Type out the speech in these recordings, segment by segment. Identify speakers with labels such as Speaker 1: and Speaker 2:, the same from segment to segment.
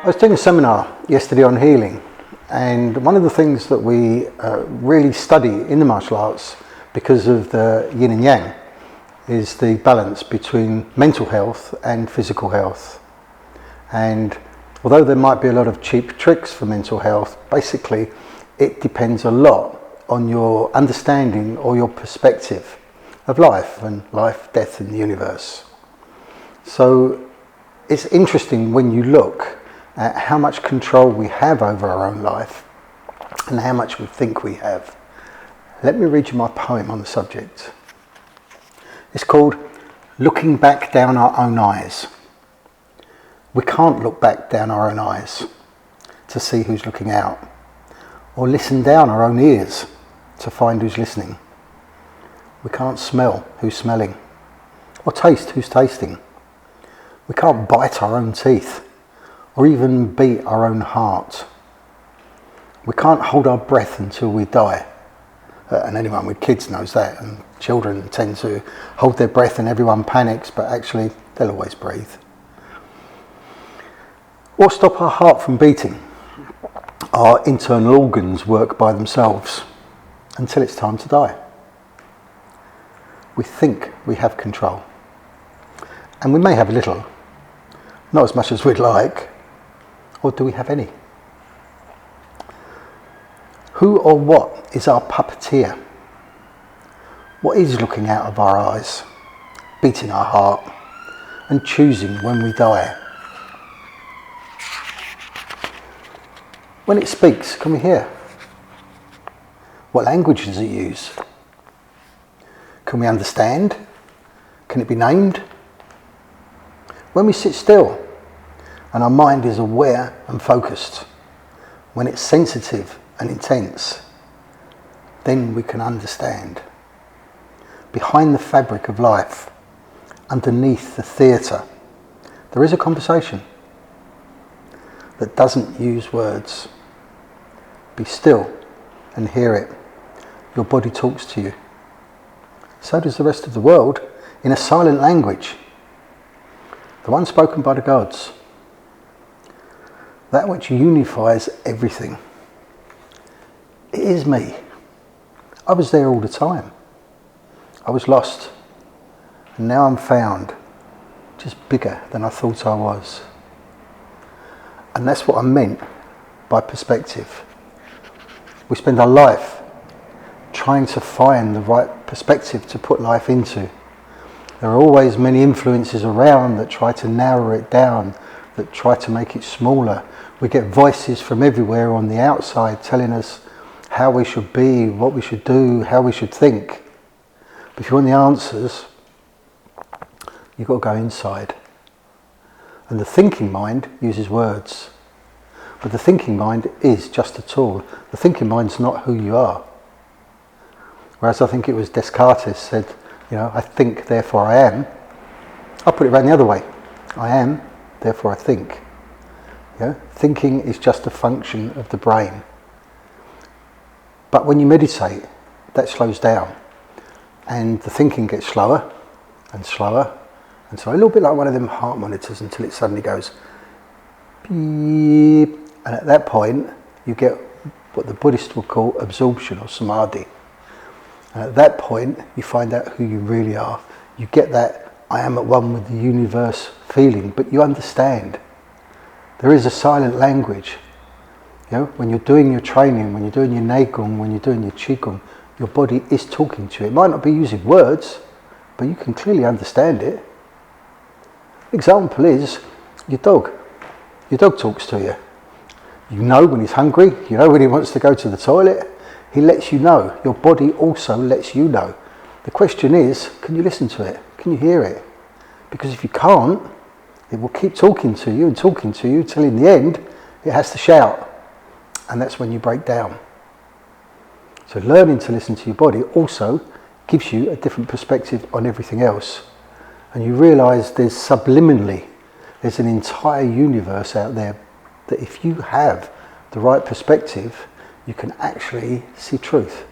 Speaker 1: I was doing a seminar yesterday on healing, and one of the things that we really study in the martial arts, because of the yin and yang, is the balance between mental health and physical health. And although there might be a lot of cheap tricks for mental health, basically it depends a lot on your understanding or your perspective of life and life, death and the universe. So it's interesting when you look at how much control we have over our own life and how much we think we have. Let me read you my poem on the subject. It's called Looking Back Down Our Own Eyes. We can't look back down our own eyes to see who's looking out, or listen down our own ears to find who's listening. We can't smell who's smelling, or taste who's tasting. We can't bite our own teeth, or even beat our own heart. We can't hold our breath until we die. And anyone with kids knows that, and children tend to hold their breath and everyone panics, but actually they'll always breathe. Or stop our heart from beating. Our internal organs work by themselves until it's time to die. We think we have control, and we may have a little, not as much as we'd like. Or do we have any? Who or what is our puppeteer? What is looking out of our eyes, beating our heart, and choosing when we die? When it speaks, can we hear? What language does it use? Can we understand? Can it be named? When we sit still and our mind is aware and focused, when it's sensitive and intense, then we can understand. Behind the fabric of life, underneath the theatre, there is a conversation that doesn't use words. Be still and hear it. Your body talks to you. So does the rest of the world, in a silent language, the one spoken by the gods, that which unifies everything. It is me. I was there all the time. I was lost, and now I'm found, just bigger than I thought I was. And that's what I meant by perspective. We spend our life trying to find the right perspective to put life into. There are always many influences around that try to narrow it down, that try to make it smaller. We get voices from everywhere on the outside telling us how we should be, what we should do, how we should think. But if you want the answers, you've got to go inside. And the thinking mind uses words. But the thinking mind is just a tool. The thinking mind's not who you are. Whereas I think it was Descartes said, I think, therefore I am. I'll put it around the other way. I am, therefore I think. Thinking is just a function of the brain. But when you meditate, that slows down. And the thinking gets slower and slower. And so a little bit like one of them heart monitors until it suddenly goes beep. And at that point, you get what the Buddhists would call absorption or samadhi. And at that point, you find out who you really are. You get that I am at one with the universe feeling, but you understand. There is a silent language. When you're doing your training, when you're doing your Neigong, when you're doing your Qigong, your body is talking to you. It might not be using words, but you can clearly understand it. Example is your dog. Your dog talks to you. You know when he's hungry, you know when he wants to go to the toilet. He lets you know. Your body also lets you know. The question is, can you listen to it? Can you hear it? Because if you can't, it will keep talking to you till in the end it has to shout. And that's when you break down. So learning to listen to your body also gives you a different perspective on everything else. And you realise there's an entire universe out there that if you have the right perspective, you can actually see truth.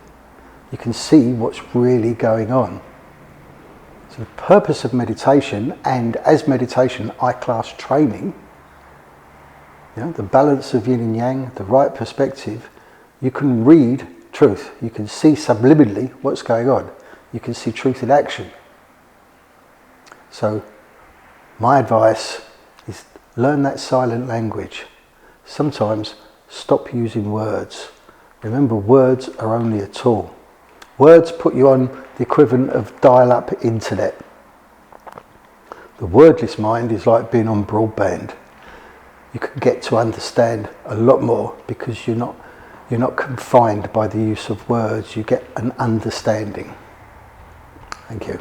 Speaker 1: You can see what's really going on. So the purpose of meditation, and as meditation I class training, You know, the balance of yin and yang, the right perspective. You can read truth. You can see subliminally what's going on. You can see truth in action. So my advice is learn that silent language. Sometimes stop using words. Remember, words are only a tool. Words put you on the equivalent of dial-up internet. The wordless mind is like being on broadband. You can get to understand a lot more because you're not confined by the use of words. You get an understanding. Thank you.